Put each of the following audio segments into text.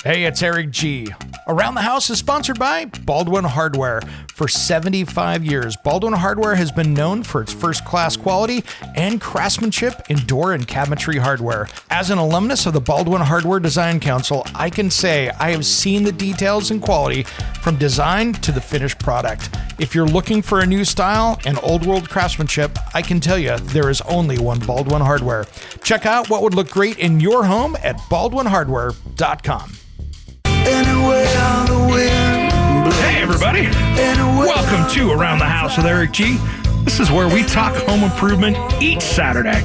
Hey, it's Eric G. Around the House is sponsored by Baldwin Hardware. For 75 years, Baldwin Hardware has been known for its first-class quality and craftsmanship in door and cabinetry hardware. As an alumnus of the Baldwin Hardware Design Council, I can say I have seen the details and quality from design to the finished product. If you're looking for a new style and old-world craftsmanship, I can tell you there is only one Baldwin Hardware. Check out what would look great in your home at baldwinhardware.com. Hey everybody, welcome to Around the House with Eric G. This is where we talk home improvement each Saturday.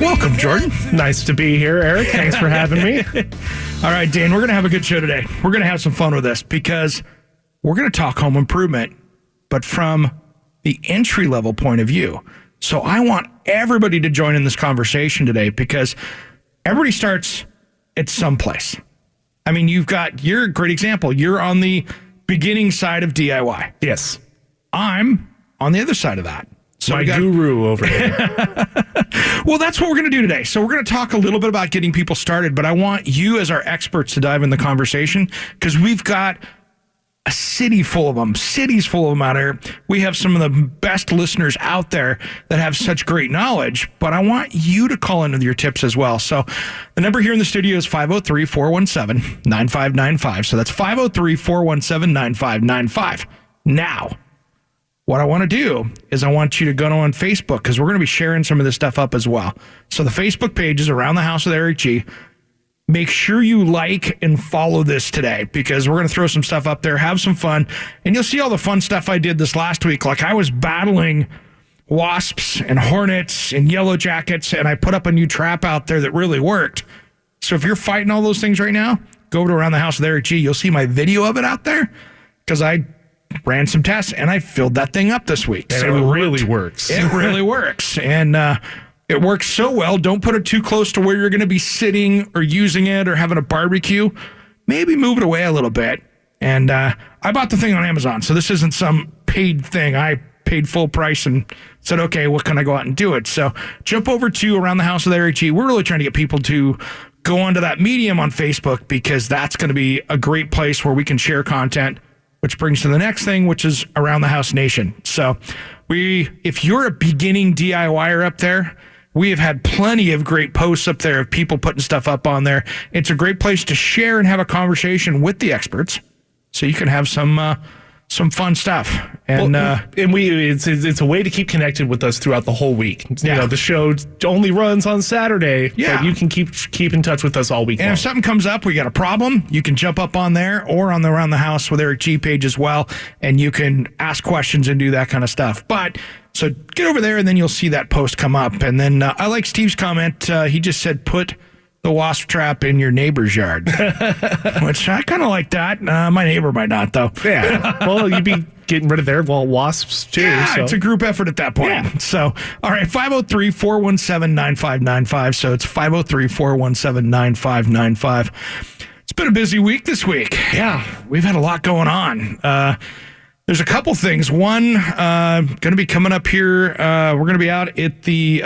Welcome, Jordan. Nice to be here, Eric. Thanks for having me. All right, Dan, we're going to have a good show today. We're going to have some fun with this because we're going to talk home improvement, but from the entry-level point of view. So I want everybody to join in this conversation today because everybody starts at some place. I mean, you're a great example. You're on the beginning side of DIY. Yes. I'm on the other side of that. So guru over here. Well, that's what we're going to do today. So we're going to talk a little bit about getting people started, but I want you as our experts to dive in the conversation because we've got a cities full of them out here. We have some of the best listeners out there that have such great knowledge, but I want you to call in with your tips as well. So the number here in the studio is 503-417-9595. So that's 503-417-9595. Now, what I want to do is I want you to go on Facebook because we're going to be sharing some of this stuff up as well. So the Facebook page is Around the House with Eric G. Make sure you like and follow this today because we're going to throw some stuff up there, have some fun, and you'll see all the fun stuff I did this last week. Like I was battling wasps and hornets and yellow jackets, and I put up a new trap out there that really worked. So if you're fighting all those things right now, go over to Around the House with Eric G. You'll see my video of it out there because I ran some tests, and I filled that thing up this week. And so it really works. It really works. And it works so well. Don't put it too close to where you're going to be sitting or using it or having a barbecue. Maybe move it away a little bit. And I bought the thing on Amazon, so this isn't some paid thing. I paid full price and said, okay, what can I go out and do it? So jump over to Around the House with Eric G. We're really trying to get people to go onto that medium on Facebook because that's going to be a great place where we can share content, which brings to the next thing, which is Around the House Nation. So if you're a beginning DIYer up there, we have had plenty of great posts up there of people putting stuff up on there. It's a great place to share and have a conversation with the experts so you can have some fun stuff. And it's a way to keep connected with us throughout the whole week. You know, the show only runs on Saturday, but you can keep in touch with us all week long. And if something comes up, we got a problem, you can jump up on there or on the Around the House with Eric G page as well, and you can ask questions and do that kind of stuff. But so get over there, and then you'll see that post come up. And then I like Steve's comment. He just said, put the wasp trap in your neighbor's yard, which I kind of like that. My neighbor might not, though. Yeah. Well, you'd be getting rid of their wasps, too. Yeah, so. It's a group effort at that point. Yeah. So, all right, 503-417-9595. So it's 503-417-9595. It's been a busy week this week. Yeah, we've had a lot going on. There's a couple things. One, going to be coming up here. We're going to be out at the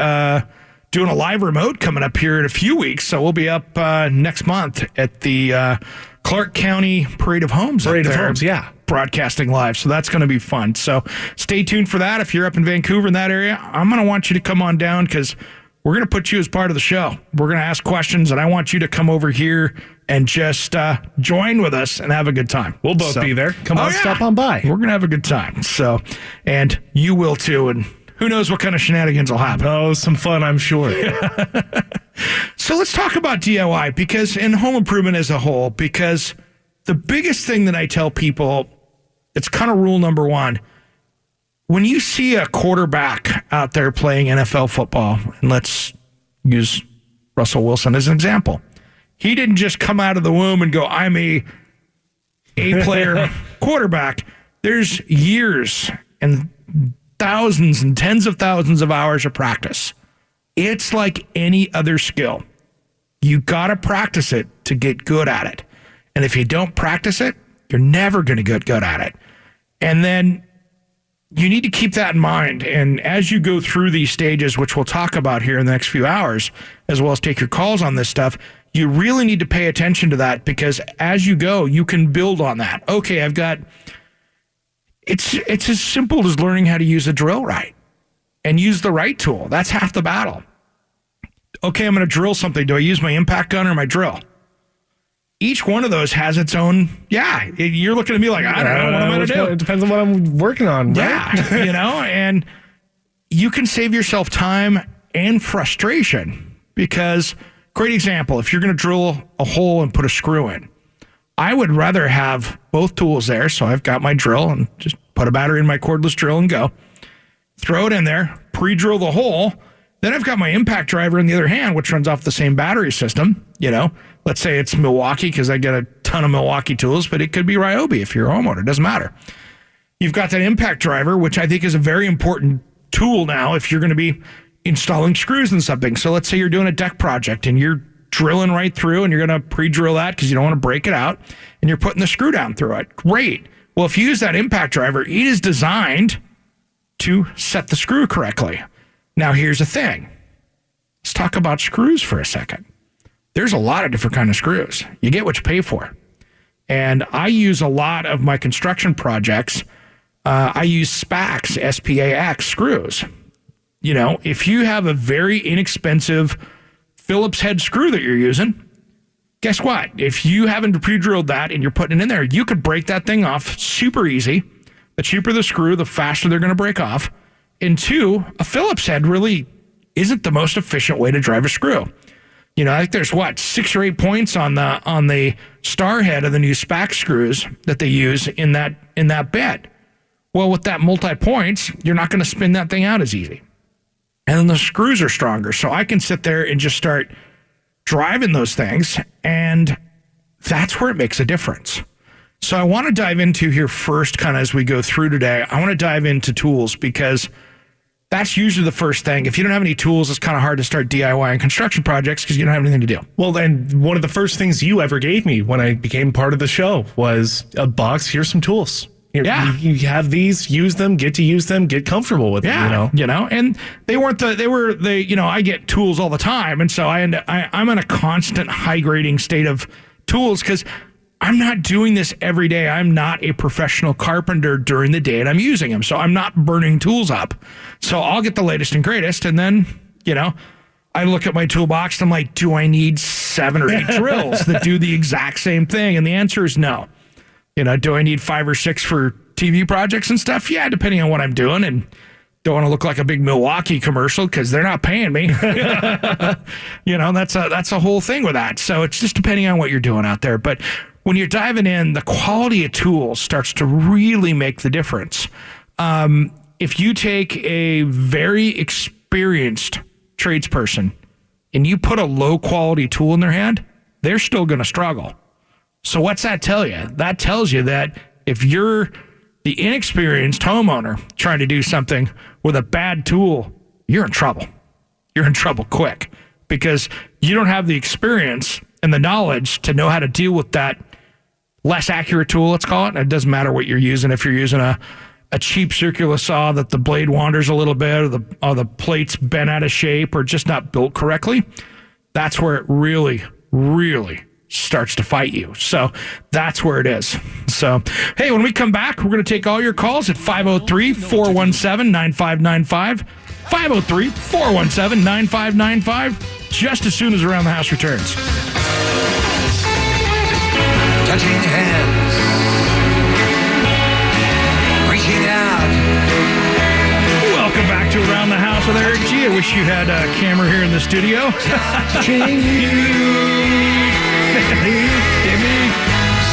doing a live remote coming up here in a few weeks. So we'll be up next month at the Clark County Parade of Homes. Parade of Homes, yeah. Broadcasting live. So that's going to be fun. So stay tuned for that. If you're up in Vancouver in that area, I'm going to want you to come on down because we're going to put you as part of the show. We're going to ask questions, and I want you to come over here and just join with us and have a good time. We'll both be there. Come on, stop on by. We're going to have a good time. So, and you will too. And who knows what kind of shenanigans will happen. Oh, some fun, I'm sure. So let's talk about DIY because in home improvement as a whole, because the biggest thing that I tell people, it's kind of rule number one. When you see a quarterback out there playing NFL football, and let's use Russell Wilson as an example, he didn't just come out of the womb and go, I'm a A-player quarterback. There's years and thousands and tens of thousands of hours of practice. It's like any other skill. You got to practice it to get good at it. And if you don't practice it, you're never going to get good at it. And then you need to keep that in mind. And as you go through these stages, which we'll talk about here in the next few hours, as well as take your calls on this stuff, you really need to pay attention to that, because as you go, you can build on that. Okay, it's as simple as learning how to use a drill right and use the right tool. That's half the battle. Okay, I'm going to drill something. Do I use my impact gun or my drill? Each one of those has its own, you're looking at me like, I don't know what I'm going to do. It depends on what I'm working on, right? Yeah, and you can save yourself time and frustration, because, great example, if you're going to drill a hole and put a screw in, I would rather have both tools there. So I've got my drill and just put a battery in my cordless drill and go. Throw it in there, pre-drill the hole. Then I've got my impact driver in the other hand, which runs off the same battery system. Let's say it's Milwaukee, because I get a ton of Milwaukee tools, but it could be Ryobi if you're a homeowner. It doesn't matter. You've got that impact driver, which I think is a very important tool now if you're going to be installing screws in something. So let's say you're doing a deck project and you're drilling right through, and you're going to pre-drill that because you don't want to break it out, and you're putting the screw down through it. Great. Well, if you use that impact driver, it is designed to set the screw correctly. Now, here's the thing. Let's talk about screws for a second. There's a lot of different kinds of screws. You get what you pay for. And I use a lot of my construction projects. I use SPAX, S-P-A-X screws. If you have a very inexpensive Phillips head screw that you're using, guess what? If you haven't pre-drilled that and you're putting it in there, you could break that thing off super easy. The cheaper the screw, the faster they're going to break off. And two, a Phillips head really isn't the most efficient way to drive a screw. I think there's 6 or 8 points on the star head of the new SPAC screws that they use in that bed. Well, with that multi-points, you're not going to spin that thing out as easy. And then the screws are stronger. So I can sit there and just start driving those things, and that's where it makes a difference. So I want to dive into here first, kind of as we go through today, I want to dive into tools, because that's usually the first thing. If you don't have any tools, it's kind of hard to start DIY and construction projects because you don't have anything to do. Well, then one of the first things you ever gave me when I became part of the show was a box. Here's some tools. You have these, use them, get to use them, get comfortable with them, and I get tools all the time. And so I'm in a constant high grading state of tools, because I'm not doing this every day. I'm not a professional carpenter during the day and I'm using them. So I'm not burning tools up. So I'll get the latest and greatest. And then, I look at my toolbox and I'm like, do I need 7 or 8 drills that do the exact same thing? And the answer is no. Do I need 5 or 6 for TV projects and stuff? Yeah, depending on what I'm doing, and don't want to look like a big Milwaukee commercial because they're not paying me. That's a whole thing with that. So it's just depending on what you're doing out there. But when you're diving in, the quality of tools starts to really make the difference. If you take a very experienced tradesperson and you put a low quality tool in their hand, they're still going to struggle. So what's that tell you? That tells you that if you're the inexperienced homeowner trying to do something with a bad tool, you're in trouble. You're in trouble quick, because you don't have the experience and the knowledge to know how to deal with that less accurate tool, let's call it. It doesn't matter what you're using. If you're using a cheap circular saw that the blade wanders a little bit, or the plate's bent out of shape or just not built correctly, that's where it really, really starts to fight you. So that's where it is. So, hey, when we come back, we're going to take all your calls at 503-417-9595, 503-417-9595, just as soon as Around the House returns. Touching hands, reaching out. Welcome back to Around the House with Eric G. I wish you had a camera here in the studio.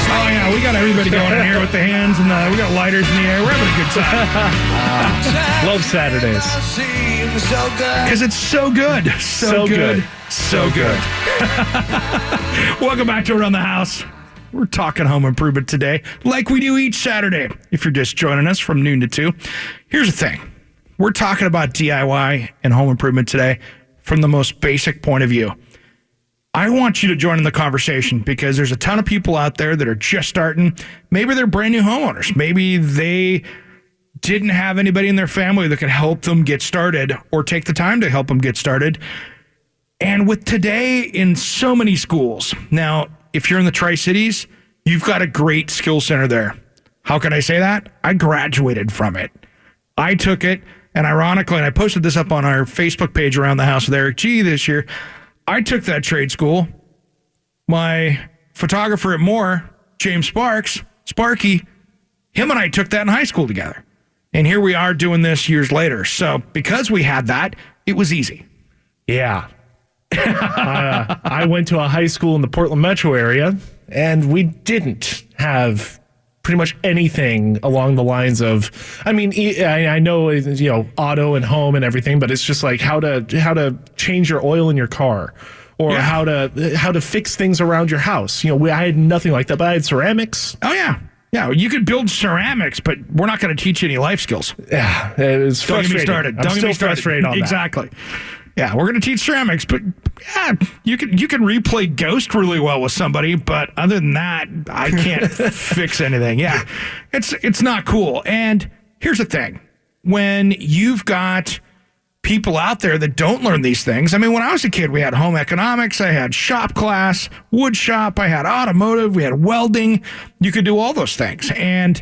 Oh yeah, we got everybody going in here with the hands, and we got lighters in the air. We're having a good time. Love Saturdays. Because it's so good. So good. Welcome back to Around the House. We're talking home improvement today, like we do each Saturday. If you're just joining us from noon to 2, here's the thing. We're talking about DIY and home improvement today from the most basic point of view. I want you to join in the conversation, because there's a ton of people out there that are just starting. Maybe they're brand new homeowners. Maybe they didn't have anybody in their family that could help them get started or take the time to help them get started. And with today in so many schools, now, if you're in the Tri-Cities, you've got a great skill center there. How can I say that? I graduated from it. I took it, and ironically, and I posted this up on our Facebook page around the house with Eric G this year, I took that trade school. My photographer at Moore, James Sparky, him and I took that in high school together. And here we are doing this years later. So because we had that, it was easy. Yeah. I went to a high school in the Portland metro area, and we didn't have pretty much anything along the lines of, I mean, I know, auto and home and everything, but it's just like how to change your oil in your car, or how to fix things around your house. I had nothing like that, but I had ceramics. Oh, yeah. Yeah, you could build ceramics, but we're not going to teach you any life skills. Yeah, it was frustrating. Don't get me started. I'm still frustrated on that. Exactly. Yeah, we're going to teach ceramics, but yeah, you can replay Ghost really well with somebody, but other than that, I can't fix anything. Yeah, it's not cool. And here's the thing. When you've got people out there that don't learn these things, I mean, when I was a kid, we had home economics, I had shop class, wood shop, I had automotive, we had welding. You could do all those things. And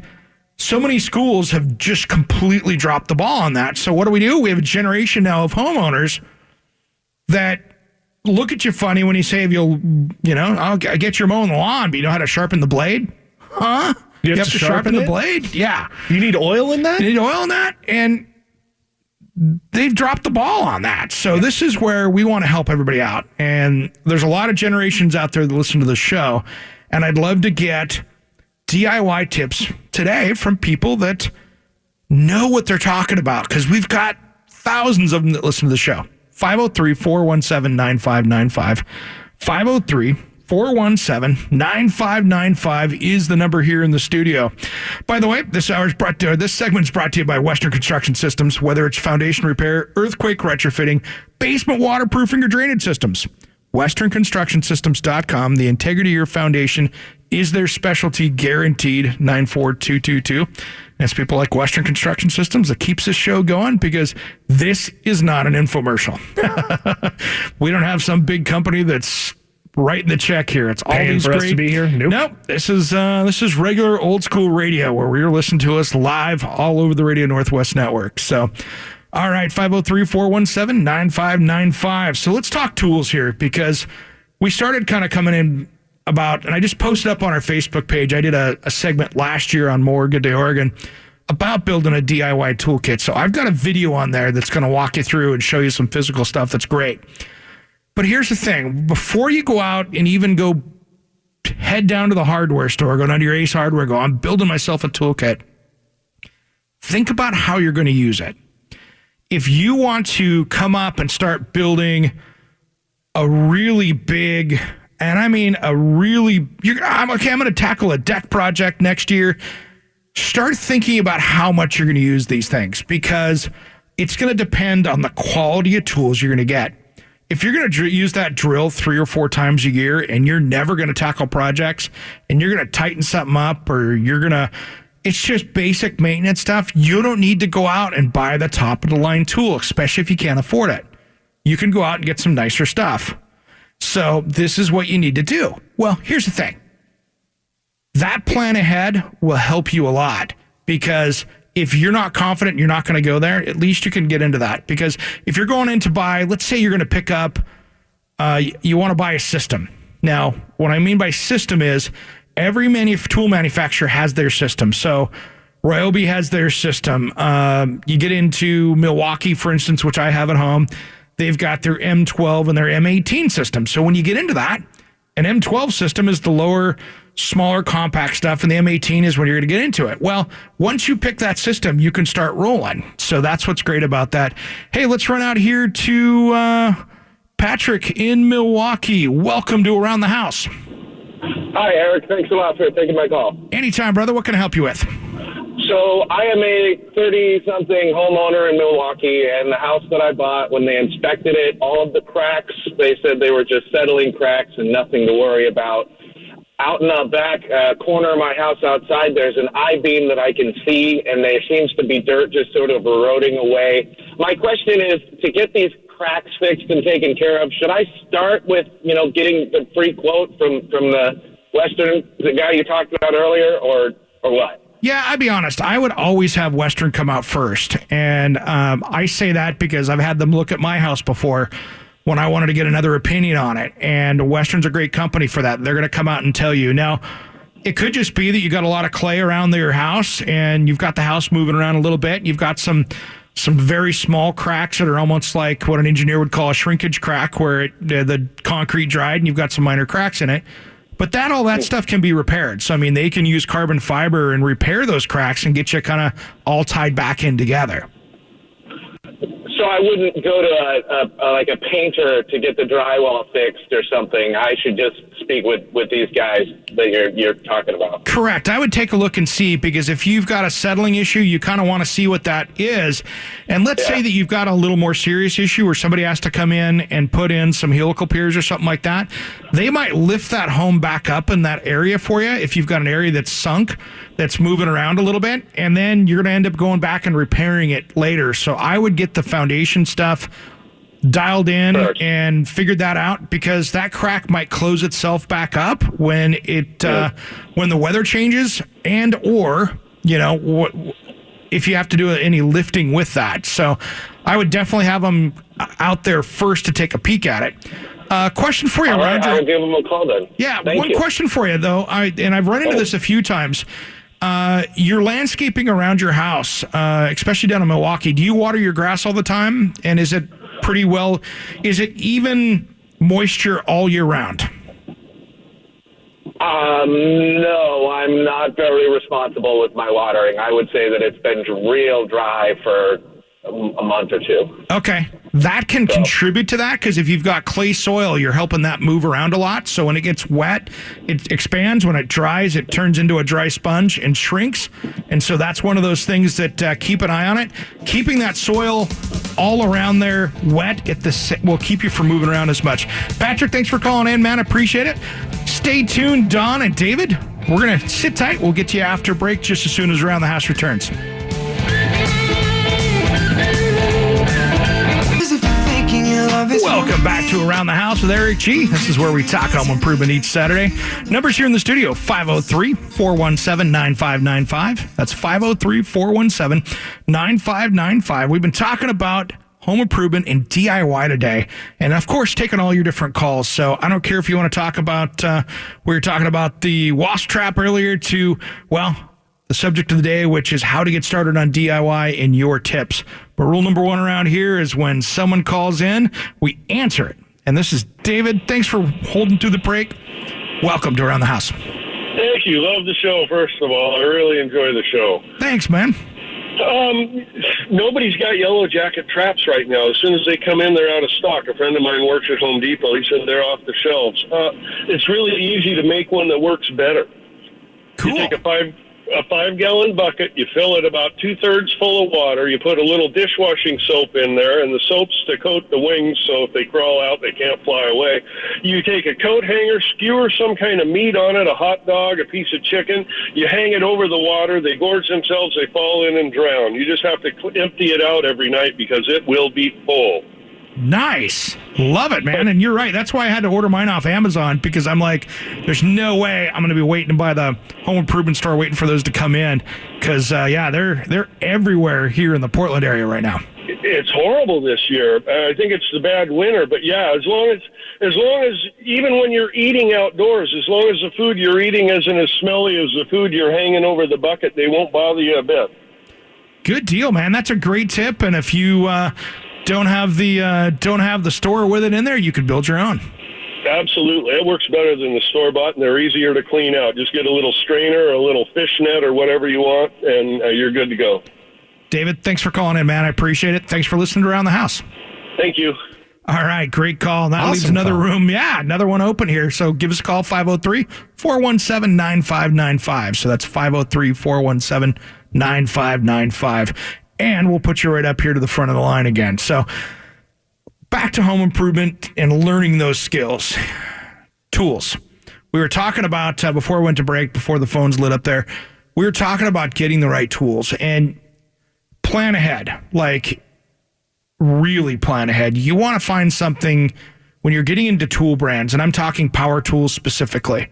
so many schools have just completely dropped the ball on that. So what do? We have a generation now of homeowners that look at you funny when you say, I'll get your mowing the lawn, but you know how to sharpen the blade? Huh? You have to sharpen the blade? Yeah. You need oil in that? You need oil in that? And they've dropped the ball on that. So this is where we want to help everybody out. And there's a lot of generations out there that listen to the show. And I'd love to get DIY tips today from people that know what they're talking about, because we've got thousands of them that listen to the show. 503-417-9595. 503-417-9595 is the number here in the studio. By the way, this segment's brought to you by Western Construction Systems. Whether it's foundation repair, earthquake retrofitting, basement waterproofing, or drainage systems, WesternConstructionSystems.com. The integrity of your foundation is their specialty, guaranteed. 94222. It's people like Western Construction Systems that keeps this show going, because this is not an infomercial. We don't have some big company that's writing the check here. It's all paying these for great. Us to be here. Nope. This is regular old school radio, where we're listening to us live all over the Radio Northwest network. So, all right, 503-417-9595. So let's talk tools here, because we started kind of coming in about, and I just posted up on our Facebook page, I did a segment last year on More Good Day Oregon about building a DIY toolkit. So I've got a video on there that's going to walk you through and show you some physical stuff that's great. But here's the thing. Before you go out and even go head down to the hardware store, go down to your Ace Hardware, go, I'm building myself a toolkit, think about how you're going to use it. If you want to come up and start building a really big, and I mean I'm going to tackle a deck project next year, start thinking about how much you're going to use these things, because it's going to depend on the quality of tools you're going to get. If you're going to use that drill 3 or 4 times a year and you're never going to tackle projects and you're going to tighten something up, or it's just basic maintenance stuff, you don't need to go out and buy the top of the line tool, especially if you can't afford it. You can go out and get some nicer stuff. So this is what you need to do. Well, here's the thing. That plan ahead will help you a lot, because if you're not confident you're not going to go there, at least you can get into that. Because if you're going in to buy, let's say you're going to pick up, you want to buy a system. Now, what I mean by system is every tool manufacturer has their system. So Ryobi has their system. You get into Milwaukee, for instance, which I have at home. They've got their M12 and their M18 system. So when you get into that, an M12 system is the lower, smaller, compact stuff, and the M18 is when you're going to get into it. Well, once you pick that system, you can start rolling. So that's what's great about that. Hey, let's run out here to Patrick in Milwaukee. Welcome to Around the House. Hi, Eric. Thanks a lot for taking my call. Anytime, brother. What can I help you with? So I am a 30-something homeowner in Milwaukee, and the house that I bought, when they inspected it, all of the cracks, they said they were just settling cracks and nothing to worry about. Out in the back corner of my house outside, there's an I-beam that I can see, and there seems to be dirt just sort of eroding away. My question is, to get these cracks fixed and taken care of, should I start with, getting the free quote from the the guy you talked about earlier, or what? Yeah, I'd be honest. I would always have Western come out first. And I say that because I've had them look at my house before when I wanted to get another opinion on it. And Western's a great company for that. They're going to come out and tell you. Now, it could just be that you got a lot of clay around your house and you've got the house moving around a little bit. You've got some very small cracks that are almost like what an engineer would call a shrinkage crack, where the concrete dried and you've got some minor cracks in it. But all that stuff can be repaired. So, I mean, they can use carbon fiber and repair those cracks and get you kind of all tied back in together. So I wouldn't go to a painter to get the drywall fixed or something. I should just speak with these guys that you're talking about. Correct. I would take a look and see, because if you've got a settling issue, you kind of want to see what that is. And let's say that you've got a little more serious issue where somebody has to come in and put in some helical piers or something like that. They might lift that home back up in that area for you if you've got an area that's sunk, that's moving around a little bit, and then you're going to end up going back and repairing it later. So I would get the foundation stuff dialed in and figured that out, because that crack might close itself back up when when the weather changes, and or if you have to do any lifting with that. So I would definitely have them out there first to take a peek at it. Question for you, Roger. I'll give them a call then. Yeah, one question for you though. I've run into this a few times. Your landscaping around your house, especially down in Milwaukee, do you water your grass all the time? And is it is it even moisture all year round? No, I'm not very responsible with my watering. I would say that it's been real dry for a month or two. Okay. That can contribute to that, because if you've got clay soil, you're helping that move around a lot. So when it gets wet, it expands. When it dries, it turns into a dry sponge and shrinks. And so that's one of those things that keep an eye on it. Keeping that soil all around there wet will keep you from moving around as much. Patrick, thanks for calling in, man. Appreciate it. Stay tuned, Don and David. We're going to sit tight. We'll get to you after break just as soon as Around the House returns. Welcome back to Around the House with Eric G. This is where we talk home improvement each Saturday. Numbers here in the studio, 503-417-9595. That's 503-417-9595. We've been talking about home improvement and DIY today. And, of course, taking all your different calls. So I don't care if you want to talk about, we were talking about the wasp trap earlier to, the subject of the day, which is how to get started on DIY and your tips. But rule number one around here is when someone calls in, we answer it. And this is David. Thanks for holding through the break. Welcome to Around the House. Thank you. Love the show, first of all. I really enjoy the show. Thanks, man. Nobody's got yellow jacket traps right now. As soon as they come in, they're out of stock. A friend of mine works at Home Depot. He said they're off the shelves. It's really easy to make one that works better. Cool. You take a 5-gallon bucket, you fill it about 2/3 full of water, you put a little dishwashing soap in there, and the soap's to coat the wings so if they crawl out, they can't fly away. You take a coat hanger, skewer some kind of meat on it, a hot dog, a piece of chicken, you hang it over the water, they gorge themselves, they fall in and drown. You just have to empty it out every night because it will be full. Nice. Love it, man. And you're right. That's why I had to order mine off Amazon, because I'm like, there's no way I'm going to be waiting by the home improvement store waiting for those to come in. Because, they're everywhere here in the Portland area right now. It's horrible this year. I think it's the bad winter. But, as long as even when you're eating outdoors, as long as the food you're eating isn't as smelly as the food you're hanging over the bucket, they won't bother you a bit. Good deal, man. That's a great tip. And if you don't have the store with it in there, you could build your own. Absolutely. It works better than the store-bought, and they're easier to clean out. Just get a little strainer, a little fish net, or whatever you want, and you're good to go. David, thanks for calling in, man. I appreciate it. Thanks for listening to Around the House. Thank you. All right, great call. That leaves another room. Yeah, another one open here. So give us a call, 503-417-9595. So that's 503-417-9595. And we'll put you right up here to the front of the line again. So back to home improvement and learning those skills. Tools. We were talking about, before we went to break, before the phones lit up there, we were talking about getting the right tools and plan ahead. Like, really plan ahead. You want to find something when you're getting into tool brands, and I'm talking power tools specifically.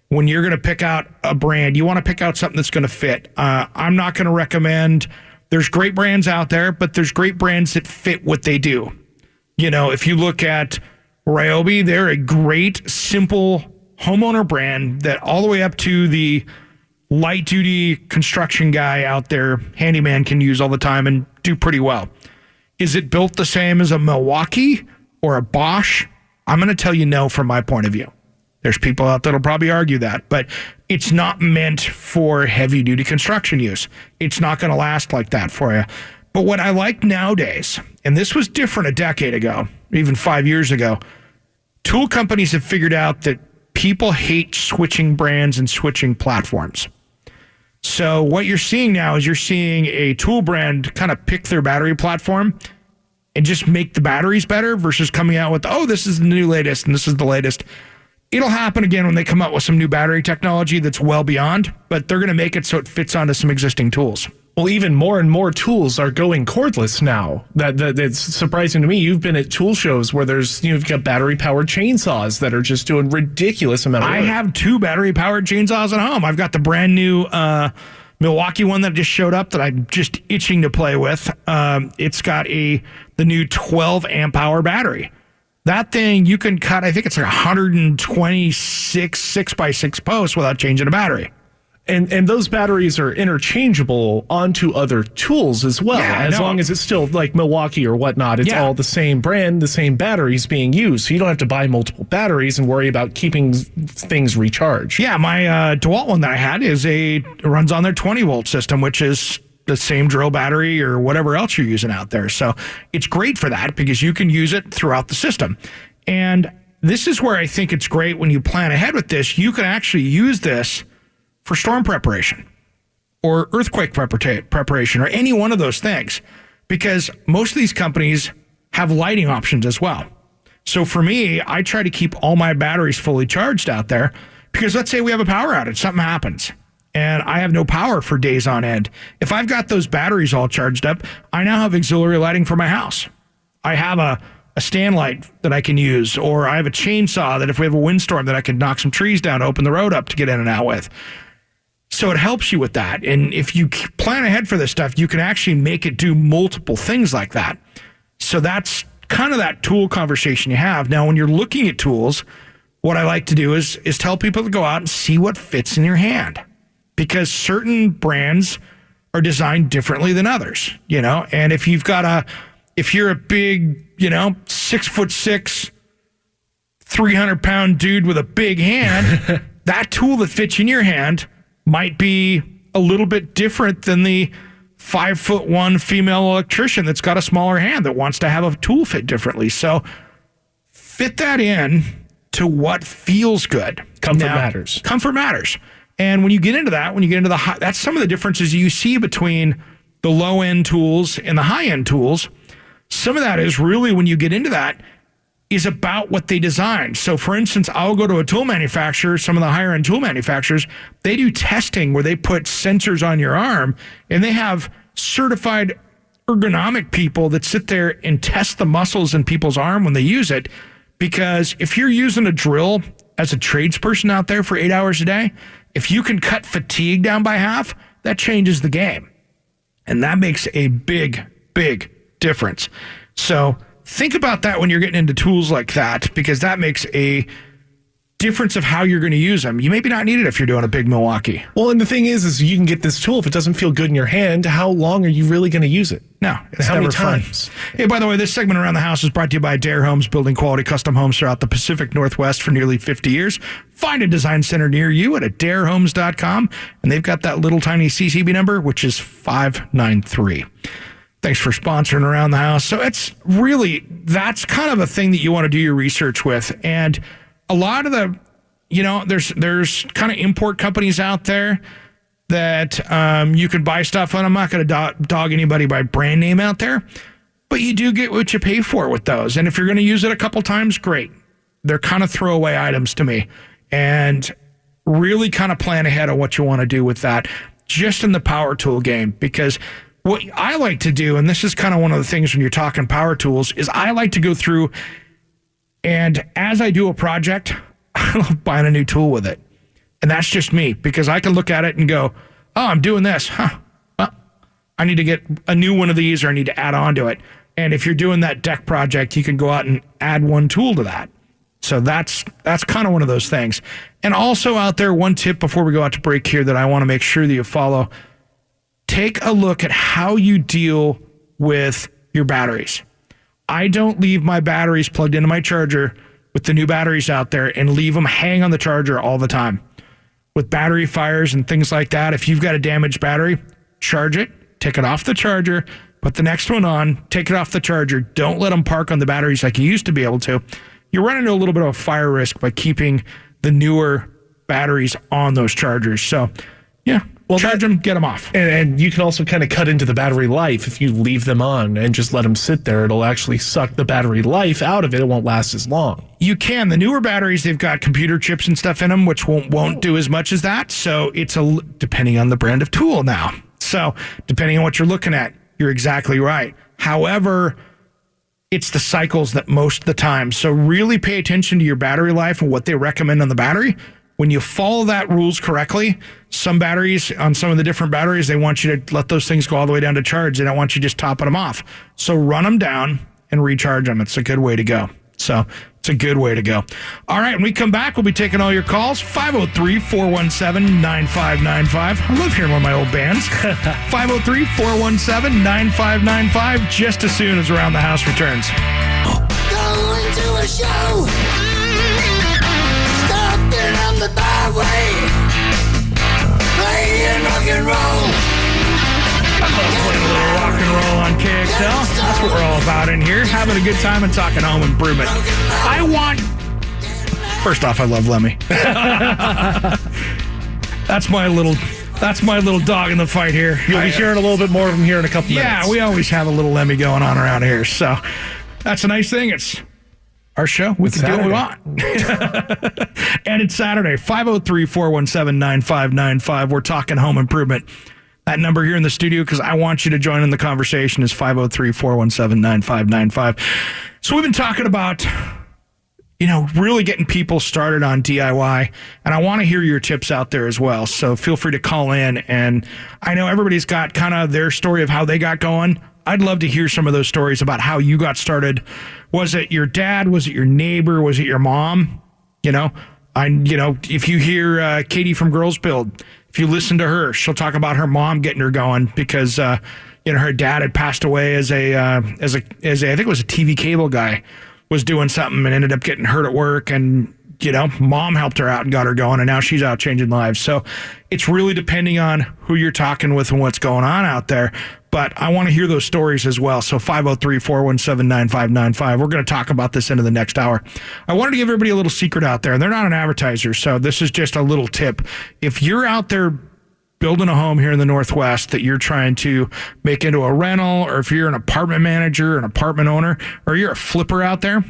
When you're going to pick out a brand, you want to pick out something that's going to fit. I'm not going to recommend, there's great brands out there, but there's great brands that fit what they do. You know, if you look at Ryobi, they're a great, simple homeowner brand that all the way up to the light duty construction guy out there, handyman, can use all the time and do pretty well. Is it built the same as a Milwaukee or a Bosch? I'm going to tell you no from my point of view. There's people out there that'll probably argue that, but it's not meant for heavy duty construction use. It's not going to last like that for you. But what I like nowadays, and this was different a decade ago, even 5 years ago, tool companies have figured out that people hate switching brands and switching platforms. So what you're seeing now is you're seeing a tool brand kind of pick their battery platform and just make the batteries better versus coming out with, oh, this is the new latest and this is the latest. It'll happen again when they come out with some new battery technology that's well beyond, but they're going to make it so it fits onto some existing tools. Well, even more and more tools are going cordless now. That's surprising to me. You've been at tool shows where you've got battery-powered chainsaws that are just doing ridiculous amount of work. I have 2 battery-powered chainsaws at home. I've got the brand new Milwaukee one that just showed up that I'm just itching to play with. It's got the new 12 amp hour battery. That thing, you can cut, I think it's like 126 6x6 posts without changing a battery. And those batteries are interchangeable onto other tools as well. Yeah, as long as it's still like Milwaukee or whatnot, it's all the same brand, the same batteries being used. So you don't have to buy multiple batteries and worry about keeping things recharged. Yeah, my DeWalt one that I had runs on their 20 volt system, which is the same drill battery or whatever else you're using out there. So it's great for that because you can use it throughout the system. And this is where I think it's great when you plan ahead with this. You can actually use this for storm preparation or earthquake preparation or any one of those things, because most of these companies have lighting options as well. So for me, I try to keep all my batteries fully charged out there because let's say we have a power outage, something happens, and I have no power for days on end. If I've got those batteries all charged up, I now have auxiliary lighting for my house. I have a stand light that I can use, or I have a chainsaw that if we have a windstorm that I can knock some trees down, open the road up to get in and out with. So it helps you with that. And if you plan ahead for this stuff, you can actually make it do multiple things like that. So that's kind of that tool conversation you have. Now, when you're looking at tools, what I like to do is tell people to go out and see what fits in your hand, because certain brands are designed differently than others, you know? And if you're a big, 6'6", 300-pound dude with a big hand, that tool that fits in your hand might be a little bit different than the 5'1" female electrician that's got a smaller hand that wants to have a tool fit differently. So fit that in to what feels good. Comfort matters. Comfort matters. And when you get into that, that's some of the differences you see between the low-end tools and the high-end tools. Some of that is really, when you get into that, is about what they design. So for instance, I'll go to a tool manufacturer, some of the higher end tool manufacturers, they do testing where they put sensors on your arm and they have certified ergonomic people that sit there and test the muscles in people's arm when they use it. Because if you're using a drill as a tradesperson out there for 8 hours a day, if you can cut fatigue down by half, that changes the game. And that makes a big, big difference. So think about that when you're getting into tools like that, because that makes a difference of how you're going to use them. You maybe not need it if you're doing a big Milwaukee. Well, and the thing is you can get this tool. If it doesn't feel good in your hand, how long are you really going to use it? No, it's how never many fun. times? Hey, by the way, this segment Around the House is brought to you by Dare Homes, building quality custom homes throughout the Pacific Northwest for nearly 50 years. Find a design center near you at darehomes.com, and they've got that little tiny CCB number, which is 593. Thanks for sponsoring Around the House. So that's kind of a thing that you want to do your research with. And a lot of the, there's kind of import companies out there that you can buy stuff on. I'm not going to dog anybody by brand name out there, but you do get what you pay for with those. And if you're going to use it a couple times, great. They're kind of throwaway items to me. And really kind of plan ahead on what you want to do with that just in the power tool game, because what I like to do, and this is kind of one of the things when you're talking power tools, is I like to go through, and as I do a project, I love buying a new tool with it. And that's just me, because I can look at it and go, oh, I'm doing this. Well, I need to get a new one of these, or I need to add on to it. And if you're doing that deck project, you can go out and add one tool to that. So that's kind of one of those things. And also out there, one tip before we go out to break here that I want to make sure that you follow, take a look at how you deal with your batteries. I don't leave my batteries plugged into my charger with the new batteries out there and leave them hang on the charger all the time. With battery fires and things like that, if you've got a damaged battery, charge it, take it off the charger, put the next one on, take it off the charger. Don't let them park on the batteries like you used to be able to. You're running into a little bit of a fire risk by keeping the newer batteries on those chargers. So, yeah, charge them, get them off. And you can also kind of cut into the battery life if you leave them on and just let them sit there. It'll actually suck the battery life out of it. It won't last as long. You can. The newer batteries, they've got computer chips and stuff in them, which won't do as much as that. So it's depending on the brand of tool now. So depending on what you're looking at, you're exactly right. However, it's the cycles that most of the time. So really pay attention to your battery life and what they recommend on the battery. When you follow that rules correctly, some batteries, on some of the different batteries, they want you to let those things go all the way down to charge. They don't want you just topping them off. So run them down and recharge them. It's a good way to go. So it's a good way to go. All right, when we come back, we'll be taking all your calls. 503-417-9595. I love hearing one of my old bands. 503-417-9595, just as soon as Around the House returns. Going to a show. Stopping on the byway. Playing rock and roll. I love playing a little rock and roll on KXL. That's what we're all about in here. Having a good time and talking home improvement. First off, I love Lemmy. That's my little dog in the fight here. You'll be hearing a little bit more of him here in a couple minutes. Yeah, we always have a little Lemmy going on around here. So that's a nice thing. It's our show. We can do what we want. And it's Saturday, 503-417-9595. We're talking home improvement. That number here in the studio, because I want you to join in the conversation, is 503-417-9595. So we've been talking about, really getting people started on DIY, and I want to hear your tips out there as well. So feel free to call in, and I know everybody's got kind of their story of how they got going. I'd love to hear some of those stories about how you got started. Was it your dad? Was it your neighbor? Was it your mom? If you hear Katie from Girls Build, if you listen to her, she'll talk about her mom getting her going because her dad had passed away as a I think it was a TV cable guy, was doing something and ended up getting hurt at work, and mom helped her out and got her going, and now she's out changing lives. So it's really depending on who you're talking with and what's going on out there. But I want to hear those stories as well. So 503-417-9595. We're going to talk about this into the next hour. I wanted to give everybody a little secret out there. They're not an advertiser, so this is just a little tip. If you're out there building a home here in the Northwest that you're trying to make into a rental, or if you're an apartment manager, an apartment owner, or you're a flipper out there,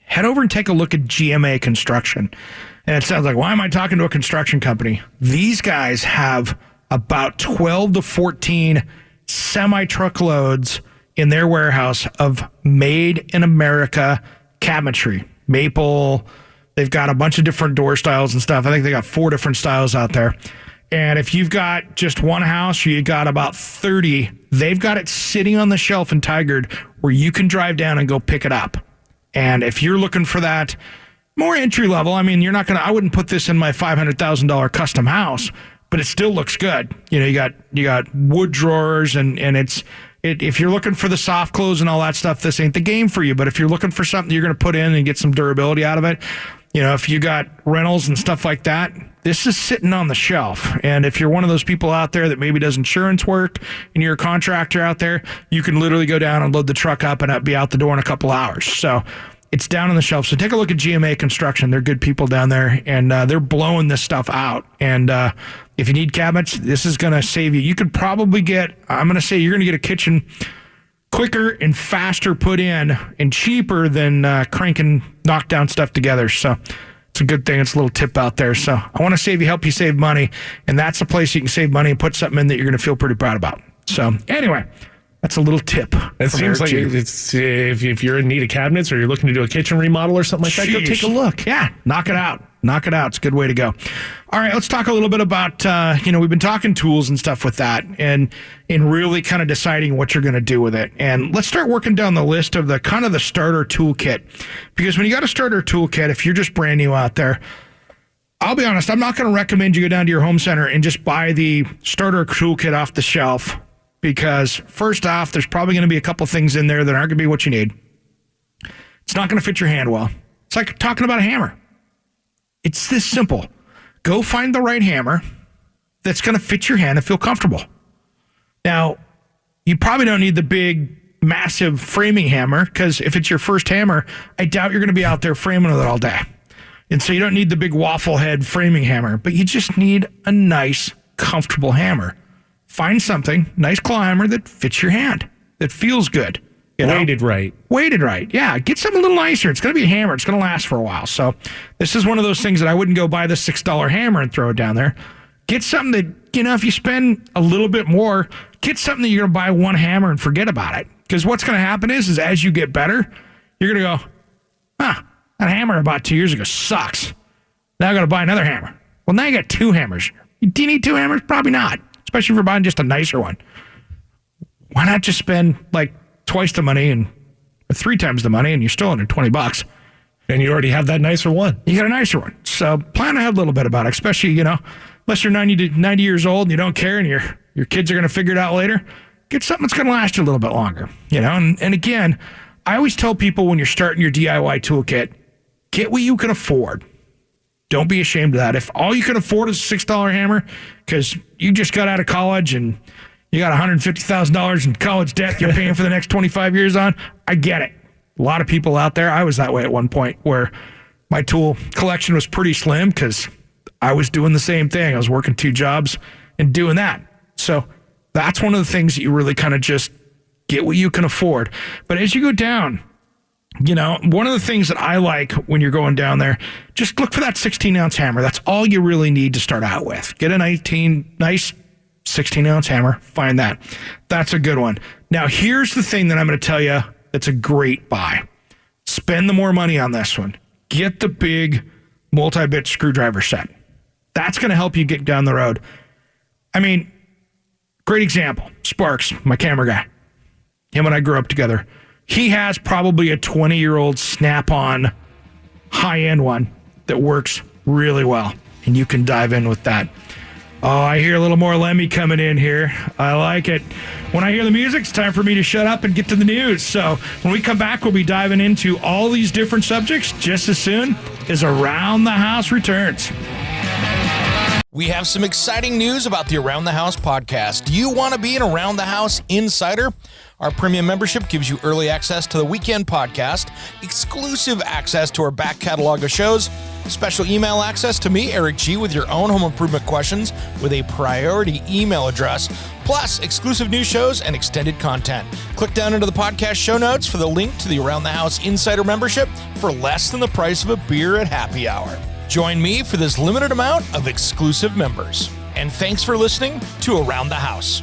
head over and take a look at GMA Construction. And it sounds like, why am I talking to a construction company? These guys have about 12 to 14 semi-truckloads in their warehouse of made in America cabinetry, maple. They've got a bunch of different door styles and stuff. I think they got 4 different styles out there. And if you've got just one house, you got about 30, they've got it sitting on the shelf in Tigard where you can drive down and go pick it up. And if you're looking for that more entry level, I mean, I wouldn't put this in my $500,000 custom house, but it still looks good. You got wood drawers and if you're looking for the soft close and all that stuff, this ain't the game for you. But if you're looking for something you're going to put in and get some durability out of it, if you got rentals and stuff like that, this is sitting on the shelf. And if you're one of those people out there that maybe does insurance work and you're a contractor out there, you can literally go down and load the truck up and be out the door in a couple hours. So it's down on the shelf. So take a look at GMA Construction. They're good people down there, and they're blowing this stuff out. And if you need cabinets, this is going to save you. You could probably you're going to get a kitchen quicker and faster put in and cheaper than cranking knockdown stuff together. So it's a good thing. It's a little tip out there. So I want to help you save money, and that's a place you can save money and put something in that you're going to feel pretty proud about. So anyway, that's a little tip. It from seems Eric like G. it's if you're in need of cabinets or you're looking to do a kitchen remodel or something like that, go Sheesh. take a look. Yeah, knock it out. Knock it out. It's a good way to go. All right, let's talk a little bit about, we've been talking tools and stuff with that and really kind of deciding what you're going to do with it. And let's start working down the list of the kind of the starter toolkit. Because when you got a starter toolkit, if you're just brand new out there, I'll be honest, I'm not going to recommend you go down to your home center and just buy the starter toolkit off the shelf. Because first off, there's probably going to be a couple things in there that aren't going to be what you need. It's not going to fit your hand well. It's like talking about a hammer. It's this simple. Go find the right hammer that's going to fit your hand and feel comfortable. Now, you probably don't need the big, massive framing hammer because if it's your first hammer, I doubt you're going to be out there framing with it all day. And so you don't need the big waffle head framing hammer, but you just need a nice, comfortable hammer. Find something, nice claw hammer that fits your hand, that feels good. Weighted right. Weighted right. Yeah. Get something a little nicer. It's going to be a hammer. It's going to last for a while. So this is one of those things that I wouldn't go buy the $6 hammer and throw it down there. Get something that, if you spend a little bit more, get something that you're going to buy one hammer and forget about it. Because what's going to happen is as you get better, you're going to go, that hammer about 2 years ago sucks. Now I got to buy another hammer. Well, now you got two hammers. Do you need two hammers? Probably not. Especially if you're buying just a nicer one. Why not just spend like twice the money or 3 times the money and you're still under $20? And you already have that nicer one. You got a nicer one. So plan ahead a little bit about it, especially, unless you're 90 years old and you don't care and your kids are going to figure it out later. Get something that's going to last you a little bit longer, And again, I always tell people when you're starting your DIY toolkit, get what you can afford. Don't be ashamed of that. If all you can afford is a $6 hammer because you just got out of college and you got $150,000 in college debt you're paying for the next 25 years on, I get it. A lot of people out there, I was that way at one point where my tool collection was pretty slim because I was doing the same thing. I was working 2 jobs and doing that. So that's one of the things that you really kind of just get what you can afford. But as you go down, one of the things that I like when you're going down there, just look for that 16-ounce hammer. That's all you really need to start out with. Get a nice 16-ounce hammer. Find that. That's a good one. Now, here's the thing that I'm going to tell you that's a great buy. Spend the more money on this one. Get the big multi-bit screwdriver set. That's going to help you get down the road. I mean, great example. Sparks, my camera guy. Him and I grew up together. He has probably a 20-year-old Snap-on high-end one that works really well, and you can dive in with that. Oh, I hear a little more Lemmy coming in here. I like it. When I hear the music, it's time for me to shut up and get to the news. So when we come back, we'll be diving into all these different subjects just as soon as Around the House returns. We have some exciting news about the Around the House podcast. Do you want to be an Around the House insider? Our premium membership gives you early access to the weekend podcast, exclusive access to our back catalog of shows, special email access to me, Eric G., with your own home improvement questions with a priority email address, plus exclusive new shows and extended content. Click down into the podcast show notes for the link to the Around the House Insider membership for less than the price of a beer at happy hour. Join me for this limited amount of exclusive members. And thanks for listening to Around the House.